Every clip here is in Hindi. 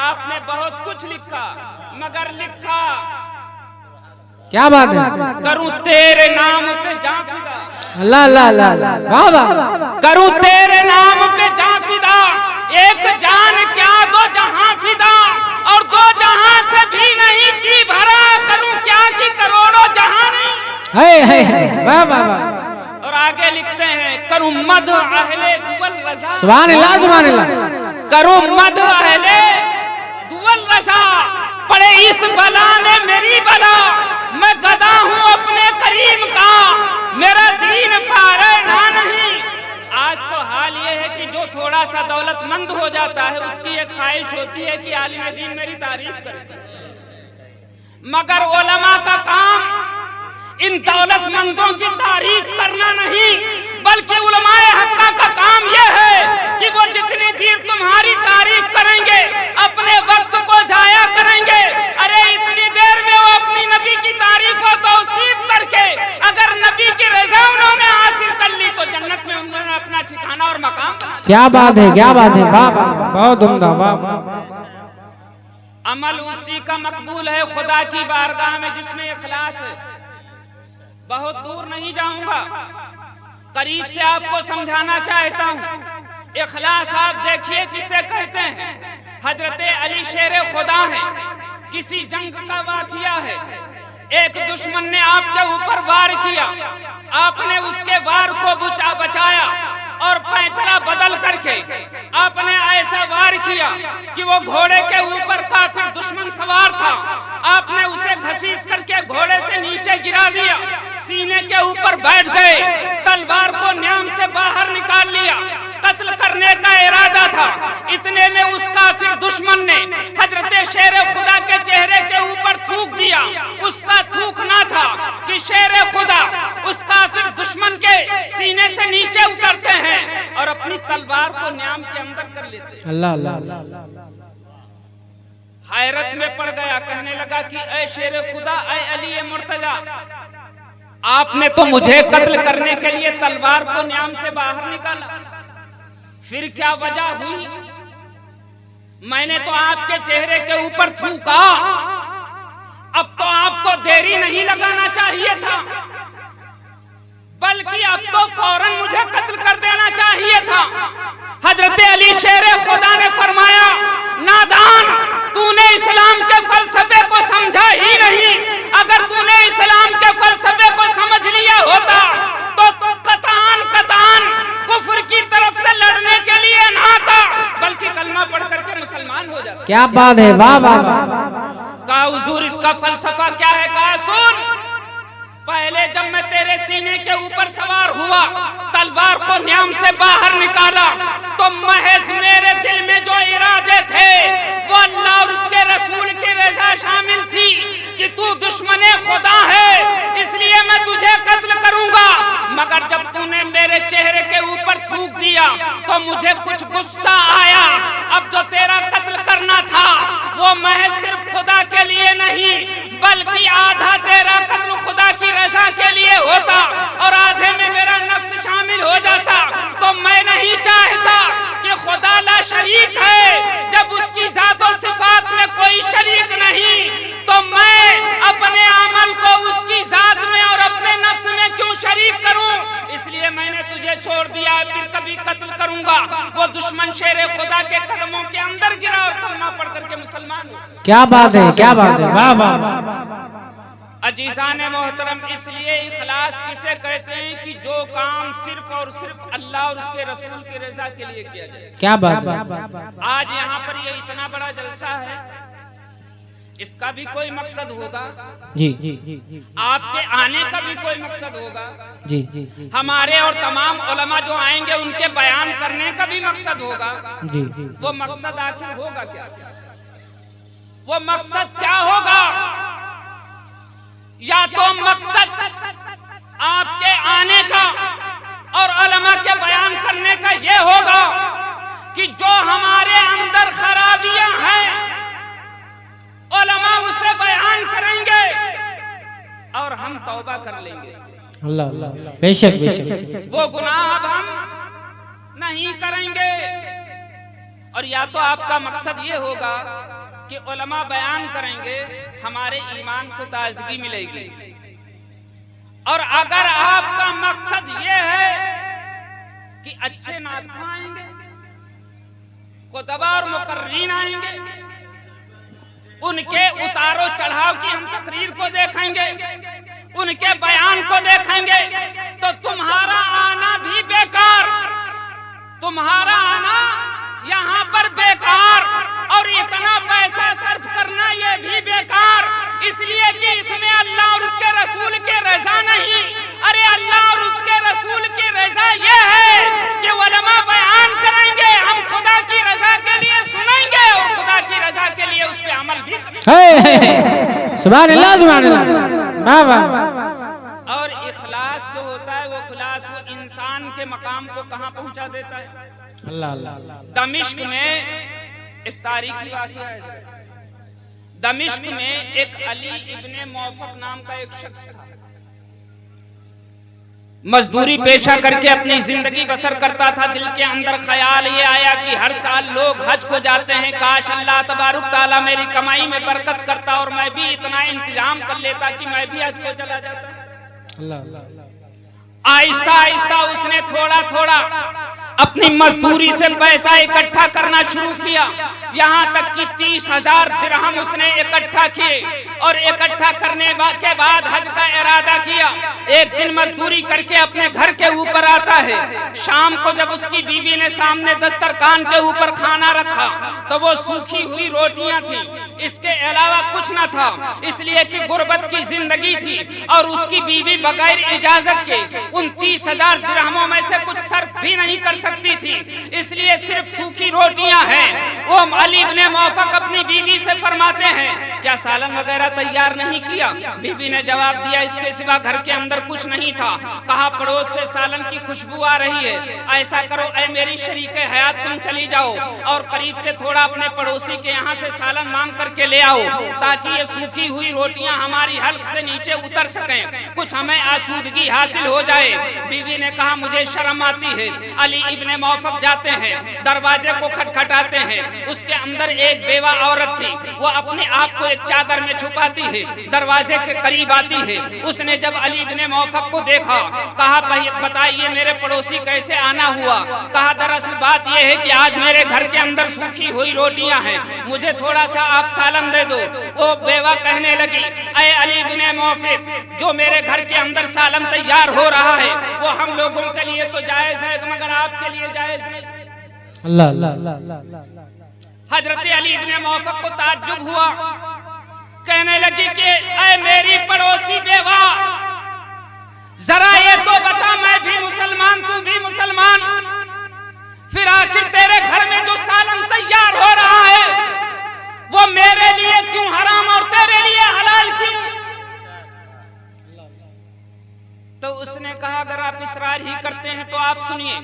आपने बहुत कुछ लिखा, मगर लिखा क्या बात है। करूं तेरे नाम पे जान फिदा, अल्लाह अल्लाह अल्लाह, वाह वाह। करूं तेरे नाम पे जान फिदा, एक जान क्या दो जहां फिदा, और दो जहां से भी नहीं जी भरा, करूं क्या कि करोड़ों जहां नहीं। है वाह वाह वाह। और आगे लिखते हैं करूं मद अहले दुवल रजा, सुभान अल्लाह सुभान अल्लाह। करूं मद अहले दुवल रजा, पड़े इस बला में मेरी बला, मैं गदा हूं अपने करीम का, मेरा दीन पारे ना नहीं। आज तो हाल ये है कि जो थोड़ा सा दौलतमंद हो जाता है उसकी एक ख्वाहिश होती है कि आलिम दीन मेरी तारीफ करे, मगर उलमा का काम इन दौलतमंदों की तारीफ करना नहीं, बल्कि उलमाए हक्का का काम यह है कि वो जितनी देर तुम्हारी तारीफ करेंगे अपने वक्त को जाया करेंगे। अरे इतनी देर में वो अपनी नबी की तारीफ और तौसीफ करके अगर नबी की रज़ा उन्होंने हासिल कर ली तो जन्नत में उन्होंने अपना ठिकाना और मकाम बना लिया। क्या बात है क्या बात है, वाह बहुत उम्दा वाह। अमल उसी का मकबूल है खुदा की बारगाह में जिसमें इखलास है। बहुत दूर नहीं जाऊंगा, करीब से आपको समझाना चाहता हूँ। इखलास आप देखिए किसे कहते हैं। हजरत अली शेर खुदा है, किसी जंग का वाकया है, एक दुश्मन ने आपके ऊपर वार किया, आपने उसके वार को बचाया और पैंतरा बदल करके आपने ऐसा वार किया कि वो घोड़े के ऊपर काफिर दुश्मन सवार था, आपने उसे घसीट करके घोड़े से नीचे गिरा दिया, सीने के ऊपर बैठ गए, तलवार को न्याम से बाहर निकाल लिया, कत्ल करने का इरादा था। इतने में उस काफिर दुश्मन ने हजरत शेर खुदा के चेहरे के ऊपर थूक दिया। उसका थूकना था कि शेर खुदा उस काफिर दुश्मन के सीने से नीचे उतरते हैं और अपनी तलवार को न्याम के अंदर कर लेते हैं। अल्लाह अल्लाह। हैरत में पड़ गया, कहने लगा कि ऐ शेर खुदा, ऐ अली मुर्तजा, आपने तो मुझे कत्ल करने के लिए तलवार को न्याम से बाहर निकाला, फिर क्या वजह हुई? मैंने तो आपके चेहरे के ऊपर थूका, अब तो आपको देरी नहीं लगाना चाहिए था, बल्कि अब तो फौरन मुझे कत्ल कर देना चाहिए था। हजरत अली शेर खुदा ने फरमाया, नादान, तूने इस्लाम के फलसफे को समझा ही नहीं। अगर तूने इस्लाम के फलसफे को समझ लिया होता तो कतान कुफ्र की तरफ से लड़ने के लिए ना था, बल्कि कलमा पढ़ करके मुसलमान हो जाता। क्या बात है, वाह वाह। कहा हुजूर इसका फलसफा क्या है? कहा सुन, पहले जब मैं तेरे सीने के ऊपर सवार हुआ, तलवार को न्याम से बाहर निकाला, तो महज मेरे दिल में जो इरादे थे वो अल्लाह और उसके रसूल की रज़ा शामिल थी कि तू दुश्मने खुदा है, इसलिए मैं तुझे कत्ल करूंगा। मगर जब तूने मेरे चेहरे के ऊपर थूक दिया तो मुझे कुछ गुस्सा आया। अब जो तेरा कत्ल करना था वो महज सिर्फ खुदा के लिए नहीं, बल्कि आधा तेरा कत्ल खुदा की रज़ा के लिए होता और आधे में मेरा नफ्स शामिल हो जाता। तो मैं नहीं चाहता कि खुदा ला शरीक है, जब उसकी ज़ातो सिफात में कोई शरीक नहीं, तो मैं अपने अमल को उसकी ज़ात में और अपने नफ्स में क्यों शरीक करूं? इसलिए मैंने तुझे छोड़ दिया है, फिर कभी कत्ल करूंगा। वो दुश्मन शेर खुदा के कदमों के अंदर गिरा और कलमा पढ़ करके मुसलमान हुआ। क्या बात है, क्या बात है, वाह वाह। अजीज़ान मोहतरम, इसलिए इखलास किसे कहते हैं कि जो काम सिर्फ और सिर्फ अल्लाह और उसके रसूल की रज़ा के लिए किया जाए। क्या बात है। आज यहाँ पर ये इतना बड़ा जलसा है, इसका भी कोई मकसद होगा जी, आपके आने का भी कोई मकसद होगा जी, हमारे और तमाम उलमा जो आएंगे उनके बयान करने का भी मकसद होगा जी। वो मकसद आखिर होगा क्या? वो मकसद क्या होगा? या तो मकसद आपके आने का और उलमा के बयान करने का ये होगा कि जो हमारे अंदर खराबियां हैं उलमा उसे बयान करेंगे और हम तौबा कर लेंगे। अल्लाह अल्लाह, बेशक बेशक। वो गुनाह अब हम नहीं करेंगे। और या तो आपका मकसद ये होगा कि उलमा बयान करेंगे, हमारे ईमान को ताजगी मिलेगी। और अगर आपका मकसद ये है कि अच्छे नादखा आएंगे, खुतबा और मुकर्रीन आएंगे, उनके उतारो चढ़ाव की हम तकरीर को देखेंगे, उनके बयान को देखेंगे, तो तुम्हारा आना भी बेकार, तुम्हारा आना यहाँ पर बेकार, और इतना पैसा सर्फ करना ये भी बेकार, इसलिए कि इसमें अल्लाह और उसके रसूल की रजा नहीं। अरे अल्लाह और उसके रसूल की रजा ये है कि उलमा बयान करेंगे, हम खुदा की रजा के लिए सुनेंगे और खुदा की रजा के लिए उस पे अमल भी करेंगे। सुभान अल्लाह, सुभान अल्लाह, वाह वाह। और इखलास जो होता है, वो इखलास वो इंसान के मकाम को कहाँ पहुँचा देता है। अल्लाह अल्लाह। दमिश्क में एक तारीखी वाक़या है। दमिश्क में एक अली इब्ने मौफक नाम का एक शख्स था, मजदूरी पेशा करके अपनी जिंदगी बसर करता था। दिल के अंदर ख्याल ये आया कि हर साल लोग हज को जाते हैं, काश अल्लाह तबारुक ताला मेरी कमाई में बरकत करता और मैं भी इतना इंतजाम कर लेता कि मैं भी हज को चला जाता। आहिस्ता आहिस्ता उसने थोड़ा थोड़ा अपनी मजदूरी से पैसा इकट्ठा करना शुरू किया, यहाँ तक कि 30,000 दिरहम उसने इकट्ठा किए और इकट्ठा करने के बाद हज का इरादा किया। एक दिन मजदूरी करके अपने घर के ऊपर आता है, शाम को जब उसकी बीवी ने सामने दस्तरखान के ऊपर खाना रखा तो वो सूखी हुई रोटियां थी, इसके अलावा कुछ न था, इसलिए कि गुर्बत की जिंदगी थी और उसकी बीवी बगैर इजाजत के उन 30,000 दिरहमों में से कुछ सर्फ भी नहीं कर सकती थी, इसलिए सिर्फ सूखी रोटियां हैं। वो अली इब्ने मौफक अपनी बीवी से फरमाते हैं, क्या सालन वगैरह तैयार नहीं किया? बीवी ने जवाब दिया, इसके सिवा घर के अंदर कुछ नहीं था। कहा, पड़ोस से सालन की खुशबू आ रही है, ऐसा करो ऐ मेरी शरीके हयात, तुम चली जाओ और करीब से थोड़ा अपने पड़ोसी के यहाँ से सालन मांग करके ले आओ, ताकि ये सूखी हुई रोटियां हमारी हल्क से नीचे उतर सकें, कुछ हमें आसूदगी हासिल हो जाए। बीवी ने कहा, मुझे शर्म आती है। अली इब्ने मौफक जाते हैं, दरवाजे को खटखटाते हैं, उसके अंदर एक बेवा औरत थी, वो अपने आप को एक चादर में छुपाती है, दरवाजे के करीब आती है। उसने जब अली इब्ने मौफक को देखा, कहा, बताइए मेरे पड़ोसी कैसे आना हुआ? कहा, दरअसल बात यह है कि आज मेरे घर के अंदर सूखी हुई रोटियां हैं, मुझे थोड़ा सा आप सालन दे दो। वो बेवा कहने लगी, ऐ अली इब्ने मौफक, जो मेरे घर के अंदर सालन तैयार हो रहा है वो हम लोगों के लिए तो जायज है, मगर आपके लिए जायज नहीं। अल्लाह अल्लाह। हजरत अली इब्ने मौफक को ताज्जुब हुआ, कहने लगी कि ऐ मेरी पड़ोसी बेवा, जरा ये तो बता, मैं भी मुसलमान तू भी मुसलमान, फिर आखिर तेरे घर में जो सालन तैयार हो रहा है वो मेरे लिए क्यों हराम और तेरे लिए हलाल क्यों? तो उसने कहा, अगर आप इसरार ही करते हैं तो आप सुनिए,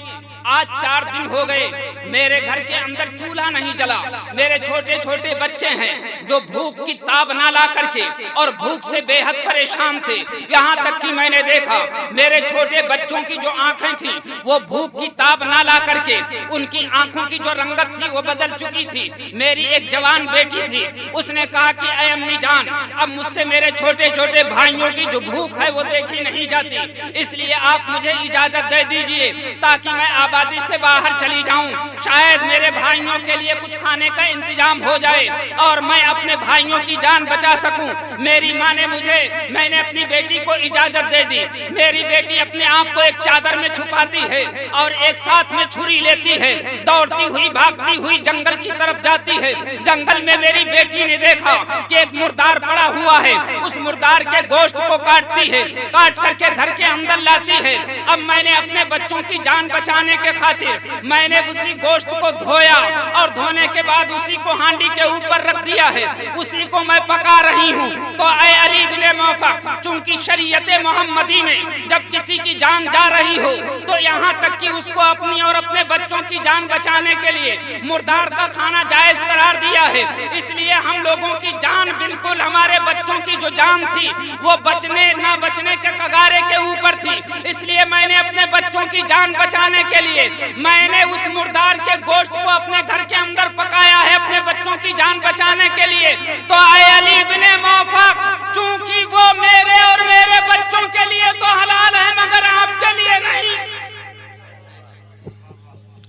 आज 4 दिन हो गए मेरे घर के अंदर चूल्हा नहीं जला, मेरे छोटे छोटे बच्चे हैं जो भूख की ताब ना ला करके और भूख से बेहद परेशान थे, यहाँ तक कि मैंने देखा मेरे छोटे बच्चों की जो आंखें थी वो भूख की ताब ना ला करके उनकी आंखों की जो रंगत थी वो बदल चुकी थी। मेरी एक जवान बेटी थी, उसने कहा कि ऐ अम्मी जान, अब मुझसे मेरे छोटे छोटे भाइयों की जो भूख है वो देखी नहीं जाती, इसलिए आप मुझे इजाजत दे दीजिए ताकि मैं आबादी से बाहर चली जाऊं, शायद मेरे भाइयों के लिए कुछ खाने का इंतजाम हो जाए और मैं अपने भाइयों की जान बचा सकूं। मेरी माँ ने मैंने अपनी बेटी को इजाजत दे दी। मेरी बेटी अपने आप को एक चादर में छुपाती है और एक साथ में छुरी लेती है, दौड़ती हुई भागती हुई जंगल की तरफ जाती है। जंगल में मेरी बेटी ने देखा कि एक मुर्दार पड़ा हुआ है, उस मुर्दार के गोश्त को काटती है, काट करके घर के अंदर लाती है। अब मैंने अपने बच्चों की जान बचाने के खातिर मैंने उसी गोश्त को धोया और धोने के बाद उसी को हांडी के ऊपर रख दिया है, उसी को मैं पका रही हूँ। तो ऐ अली इब्ने मौफक, चूंकि शरीयत मोहम्मदी में जब किसी की जान जा रही हो तो यहाँ तक कि उसको अपनी और अपने बच्चों की जान बचाने के लिए मुर्दार का खाना जायज करार दिया है, इसलिए हम लोगों की जान, बिल्कुल हमारे बच्चों की जो जान थी वो बचने ना बचने के कगारे के ऊपर थी, इसलिए मैंने अपने बच्चों की जान बचाने के लिए मैंने उस मुर्दार शिकार के गोश्त को अपने घर के अंदर पकाया है अपने बच्चों की जान बचाने के लिए, तो आए अली इब्ने मौफक, चूंकि वो मेरे और मेरे बच्चों के लिए तो हलाल है मगर आपके लिए नहीं।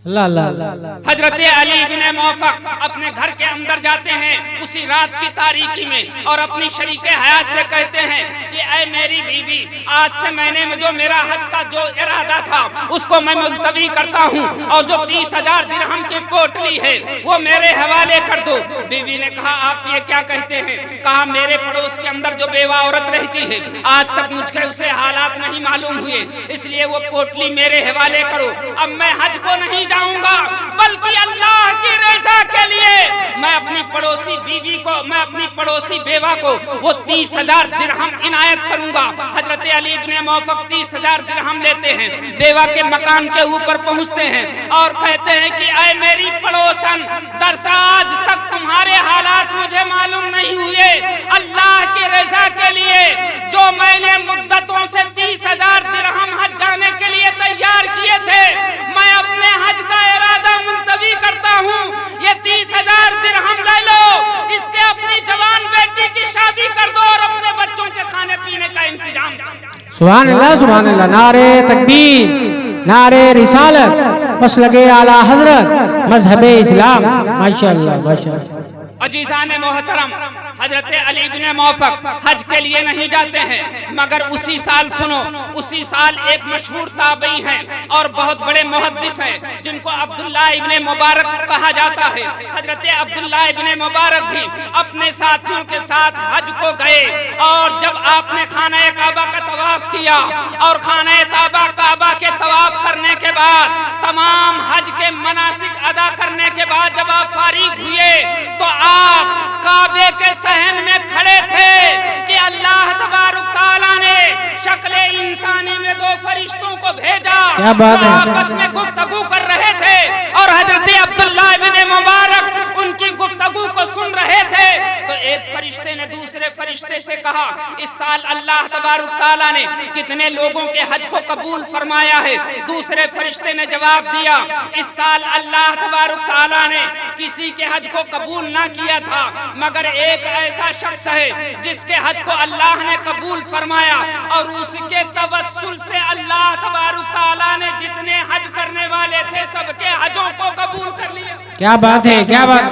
हजरत अली इब्ने मौफक अपने घर के अंदर जाते हैं उसी रात की तारीकी में और अपनी शरीके हयात से कहते हैं कि ऐ मेरी बीवी, आज से मैंने जो मेरा हज का जो इरादा था उसको मैं मुलतवी करता हूँ और जो 30,000 दिरहम की पोटली है वो मेरे हवाले कर दो। बीवी ने कहा आप ये क्या कहते हैं? कहा मेरे पड़ोस के अंदर जो बेवा औरत रहती है आज तक मुझे उसे हालात नहीं मालूम हुए, इसलिए वो पोटली मेरे हवाले करो। अब मैं हज को नहीं जाऊंगा बल्कि अल्लाह की रज़ा के लिए मैं अपनी पड़ोसी बीवी को, मैं अपनी पड़ोसी बेवा को वो 30,000 दिरहम इनायत करूंगा। हजरत अली इब्ने मौफक 30,000 दिरहम लेते हैं, बेवा के मकान के ऊपर पहुंचते हैं और कहते हैं कि ऐ मेरी पड़ोसन, दरअसल आज तक तुम्हारे हालात मुझे मालूम नहीं हुए, अल्लाह की रज़ा के लिए जो मैंने मुद्दतों से 30,000 दिरहम हज जाने के लिए तैयार किए थे, मैं अपने हज का इरादा मुलतवी करता हूँ। ये 30,000 दिरहम ले लो, इससे अपनी जवान बेटी की शादी कर दो और अपने बच्चों के खाने पीने का इंतजाम। सुभान अल्लाह, सुभान अल्लाह। नारे तकबीर, नारे रिसालत, मसलके आला हजरत, मजहबे इस्लाम। माशाअल्लाह माशाअल्लाह। अजीज़ान मोहतरम, हजरत अली इब्ने मौफक हज के लिए नहीं जाते हैं मगर उसी साल सुनो, उसी साल एक मशहूर ताबई हैं और बहुत बड़े मुहद्दिस हैं जिनको अब्दुल्ला इब्ने मुबारक कहा जाता है। हजरत अब्दुल्ला इब्ने मुबारक भी अपने साथियों के साथ हज को गए और जब आपने खाना काबा का तवाफ किया और खाना काबा के तवाफ करने के बाद तमाम हज के मनासिक अदा करने के बाद जब आप फारिग हुए तो आप काबे के सहन में खड़े थे कि अल्लाह तबारक तआला ने शक्ले इंसानी में 2 फरिश्तों को भेजा। क्या बात है? आपस में गुफ्तगू कर रहे थे और हजरत अब्दुल्ला इब्ने मुबारक उनकी गुफ्तगू को सुन रहे थे तो एक फरिश्ते ने दूसरे फरिश्ते से कहा, इस साल अल्लाह तबारक तआला ने कितने लोगों के हज को कबूल फरमाया है? दूसरे फरिश्ते ने जवाब दिया, इस साल अल्लाह तबारक तआला ने किसी के हज को कबूल ना किया था मगर एक ऐसा शख्स है जिसके हज को अल्लाह ने कबूल फरमाया और उसके तवस्सुल से अल्लाह तबारक तआला ने जितने हज करने वाले थे सबके हजों को कबूल कर लिया। क्या बात है, क्या बात।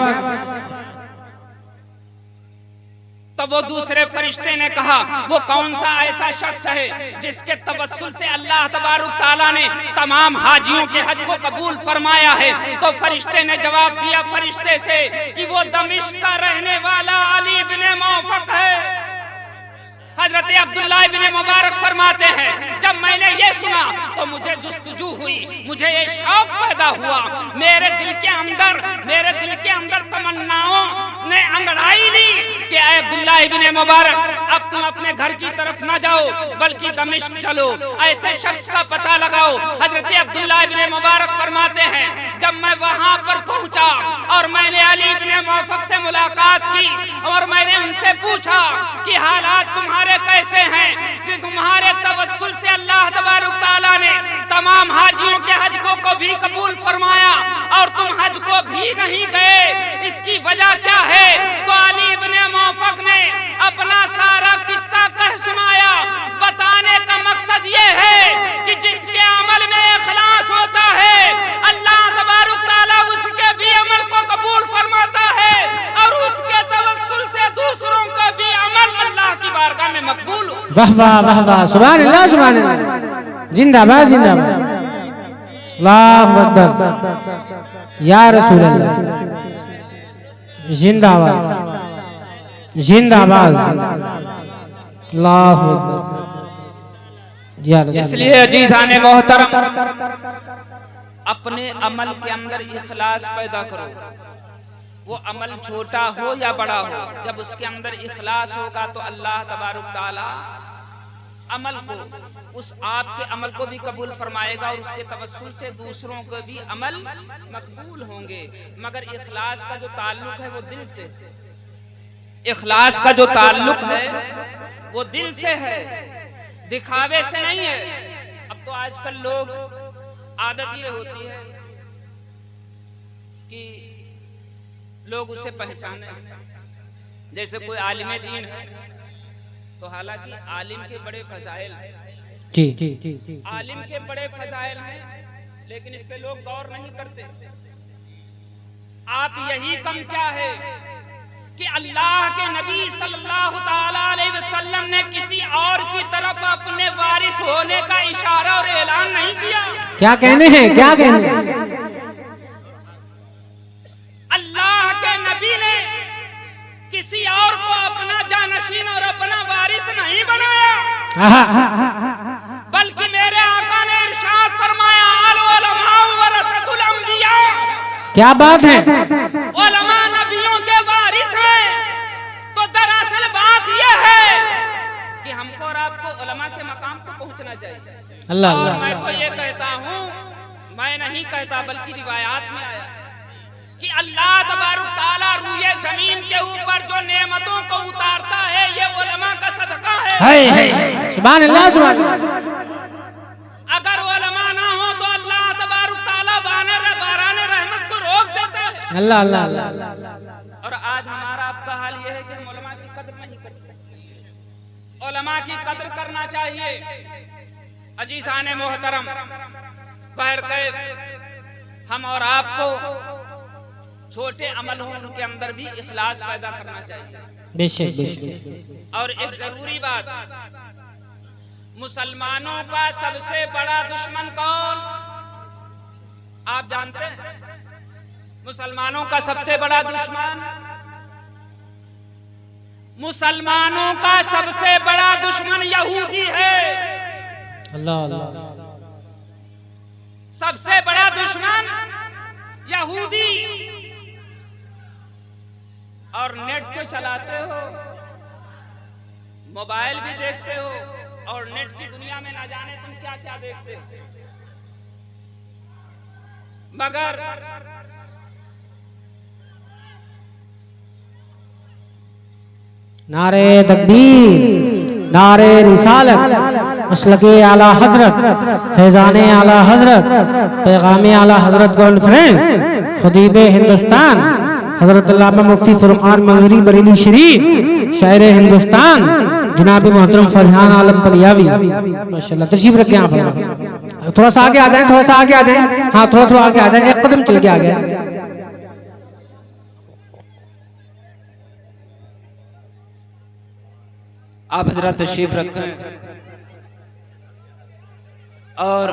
तो वो दूसरे फरिश्ते ने कहा, वो कौन सा ऐसा शख्स है जिसके तवस्सुल से अल्लाह तबारक तआला ने तमाम हाजियों के हज को कबूल फरमाया है? तो फरिश्ते ने जवाब दिया फरिश्ते से कि वो दमिश्क का रहने वाला अली इब्ने मौफक है। हजरत अब्दुल्ला इब्ने मुबारक फरमाते हैं, जब मैंने ये सुना तो मुझे जुस्तजू हुई, मुझे ये शौक पैदा हुआ, मेरे दिल के अंदर तमन्नाओं ने अंगड़ाई ली कि ऐ अब्दुल्ला इब्ने मुबारक, अब तुम अपने घर की तरफ ना जाओ बल्कि दमिश्क चलो, ऐसे शख्स का पता लगाओ। हजरत अब्दुल्ला इब्ने मुबारक फरमाते हैं, जब मैं वहां पर पहुंचा और मैंने अली इब्ने मौफक से मुलाकात की और मैंने उनसे पूछा कि हालात तुम्हारे कैसे हैं कि तुम्हारे तवस्सुल से अल्लाह तबारक तआला ने तमाम हाजियों के हज को भी कबूल फरमाया और तुम हज को भी नहीं गए, इसकी वजह क्या है? तो अली इब्ने मौफक ने अपना सारा किस्सा कह सुनाया। बताने का मकसद ये है कि जिसके अमल में इखलास होता है अल्लाह तबारक तआला उसके भी अमल को कबूल फरमाता है और उसके तवस्सुल से दूसरों का भी अमल अल्लाह की बारगाह में मकबूल हो। वाह वाह वाह वाह, सुभान अल्लाह, सुभान अल्लाह। जिंदाबाद जिंदाबाद, अल्लाहु अकबर, या रसूल अल्लाह, जिंदाबाद जिंदाबाद, अल्लाहु अकबर, या रसूल। इसलिए अजीज़ाने मोहतरम, अपने अमल के अंदर इखलास पैदा करो, वो अमल छोटा हो या बड़ा हो, जब उसके अंदर इखलास होगा तो अल्लाह तबारक तआला अमल को, उस आपके अमल को भी कबूल फरमाएगा और उसके तवस्सुल से दूसरों को भी अमल मकबूल होंगे। मगर इखलास का जो ताल्लुक है वो दिल से, इखलास का जो ताल्लुक है वो दिल से है, दिखावे से नहीं है। अब तो आजकल लोग आदत ये होती है कि लोग उसे पहचाने। जैसे कोई आलिम दीन है तो हालांकि आलिम के बड़े फजाइल हैं, जी, आलिम के बड़े फजाइल हैं, लेकिन इस पे लोग गौर नहीं करते। आप यही कम क्या है कि अल्लाह के नबी सल्लल्लाहु ताला अलैहि वसल्लम ने किसी और की तरफ अपने वारिस होने का इशारा और ऐलान नहीं किया। क्या कहने हैं, क्या कहने हैं? अल्लाह के नबी ने किसी और को अपना जानशीन और अपना वारिस नहीं बनाया, बल्कि मेरे आका ने इरशाद फरमाया, अल उलमा वरसतुल अंबिया। क्या बात है? उलमा नबियों के वारिस हैं। तो दरअसल बात यह है कि हमको और आपको उलमा के मकाम को पहुंचना चाहिए। अल्लाह और अल्लाह। मैं तो ये कहता हूँ, मैं नहीं कहता बल्कि रिवायात में आया कि अल्लाह तबारक ताला रूए जमीन के ऊपर जो नेमतों को उतारता है ये उलमा का सदका है। सुभान अल्लाह, सुभान अल्लाह। अगर उलमा ना हो तो अल्लाह तबारक ताला बाराने रहमत को रोक देता है। अल्लाह अल्लाह अल्लाह। और आज हमारा आपका हाल यह है कि हम उलमा की कदर नहीं करते। उलमा की कदर करना चाहिए। अजीज़ाने मोहतरम, बहरकैफ हम और आपको छोटे अमल हो उनके अंदर भी इखलास पैदा करना चाहिए। बेशक बेशक। और एक जरूरी बात, मुसलमानों का सबसे बड़ा दुश्मन कौन आप जानते हैं? मुसलमानों का सबसे बड़ा दुश्मन, मुसलमानों का सबसे बड़ा दुश्मन यहूदी है। अल्लाह अल्लाह। सबसे बड़ा दुश्मन यहूदी। और नेट जो चलाते हो, मोबाइल भी देखते हो, और नेट की दुनिया में ना जाने तुम क्या क्या देखते हो, मगर नारे तकबीर, नारे रिसालत, मसलके आला हजरत, फैजाने आला हजरत, पैगामे आला हजरत कॉन्फ्रेंस, खतीबे हिंदुस्तान हजरत अल्लामा मुफ्ती फुरकान मंजरी बरेली शरीफ, शायर हिंदुस्तान जनाब मोहतरम फरहान आलम बलियावी, माशाल्लाह तशरीफ रखें आप। थोड़ा सा आगे आ जाएं, थोड़ा सा आगे आ जाएं। हाँ, थोड़ा आगे आ जाएं, एक कदम चल के आ गए। आप हजरत तशरीफ रखें और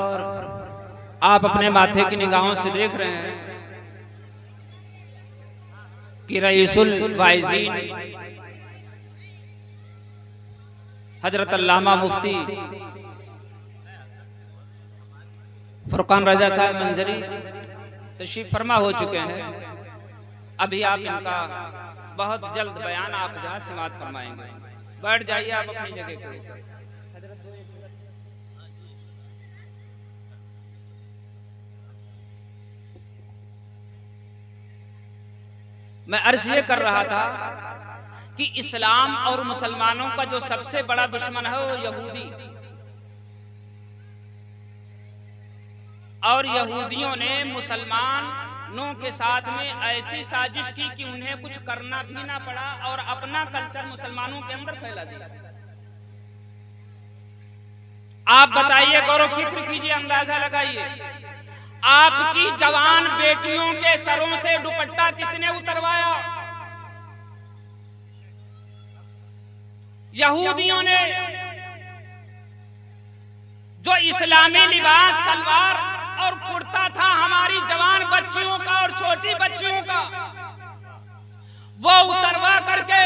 आप अपने माथे की निगाहों से देख रहे हैं कि रईसुल वाइज़ीन हजरत अल्लामा मुफ्ती फुरकान रजा साहब मंजरी तशरीफ फरमा हो चुके हैं। अभी आप इनका बहुत जल्द बयान आप जहाँ समाअत फरमाएंगे। बैठ जाइए आप अपनी जगह पे। मैं अर्ज ये कर रहा था कि इस्लाम और मुसलमानों का जो सबसे बड़ा दुश्मन है वो यहूदी, और यहूदियों ने मुसलमानों के साथ में ऐसी साजिश की कि उन्हें कुछ करना भी ना पड़ा और अपना कल्चर मुसलमानों के अंदर फैला दिया। आप बताइए, गौर फिक्र कीजिए, अंदाजा लगाइए, आपकी जवान बेटियों के सरों से दुपट्टा किसने उतरवाया? यहूदियों ने। जो इस्लामी लिबास सलवार और कुर्ता था हमारी जवान बच्चियों का और छोटी बच्चियों का, वो उतरवा करके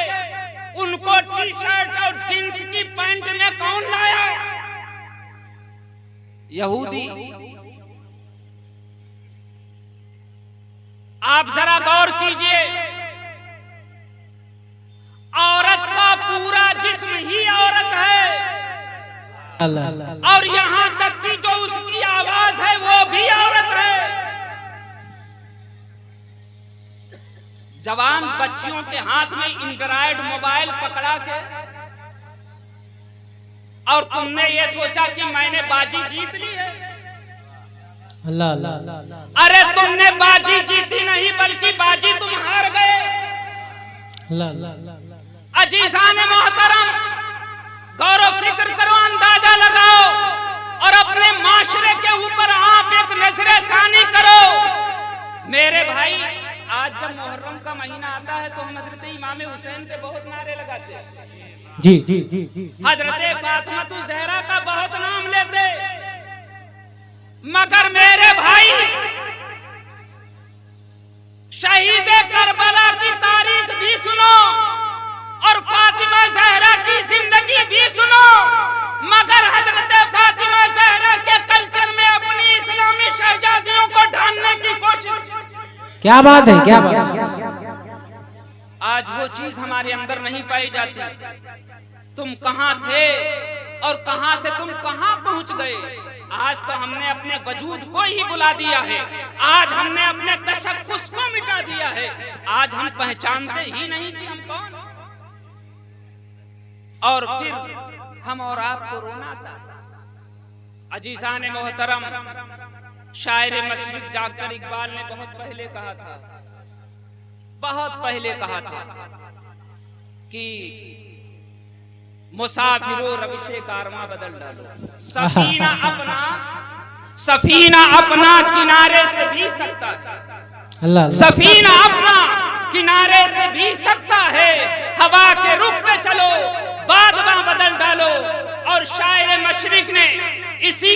उनको टी शर्ट और जींस की पैंट में कौन लाया? यहूदी। आप जरा गौर कीजिए, औरत का पूरा जिस्म ही औरत है, और यहां तक कि जो उसकी आवाज है वो भी औरत है। जवान बच्चियों के हाथ में एंड्रॉयड मोबाइल पकड़ा के, और तुमने ये सोचा कि मैंने बाजी जीत ली है। अल्लाह अल्लाह। अरे तुमने बाजी जीती नहीं बल्कि बाजी तुम हार गए। अल्लाह अल्लाह। अजीजान मोहतरम, गौर फिक्र करो, अंदाजा लगाओ और अपने माशरे के ऊपर आप एक नजरे सानी करो। मेरे भाई, आज जब मुहर्रम का महीना आता है तो हम हजरत इमाम हुसैन पे बहुत नारे लगाते हैं। जी। हजरत फातिमा ज़हरा का बहुत नाम लेते, मगर मेरे भाई शहीद करबला की तारीख भी सुनो और फातिमा ज़हरा की जिंदगी भी सुनो, मगर हजरत फातिमा ज़हरा के कल्चर में अपनी इस्लामी शहजादियों को ढालने की कोशिश। क्या बात है, क्या बात है। आज वो चीज हमारे अंदर नहीं पाई जाती। तुम कहां थे और कहां से तुम कहां पहुंच गए। आज तो हमने अपने वजूद को ही बुला दिया है, आज हमने अपने तशख्खुस को मिटा दिया है, आज हम पहचानते ही नहीं कि हम कौन। और फिर हम और आपको रोना था। अजीजान मोहतरम, शायर मशरिक डॉक्टर इकबाल ने बहुत पहले कहा था, बहुत पहले कहा था कि मुसाफिरो रविशे कारवां बदल डालो, सफीना अपना किनारे से भी सकता है। अल्लाह। सफीना अपना किनारे से भी सकता है, हवा के रुख पे चलो, बादवां बदल डालो। और शायर मशरिक ने इसी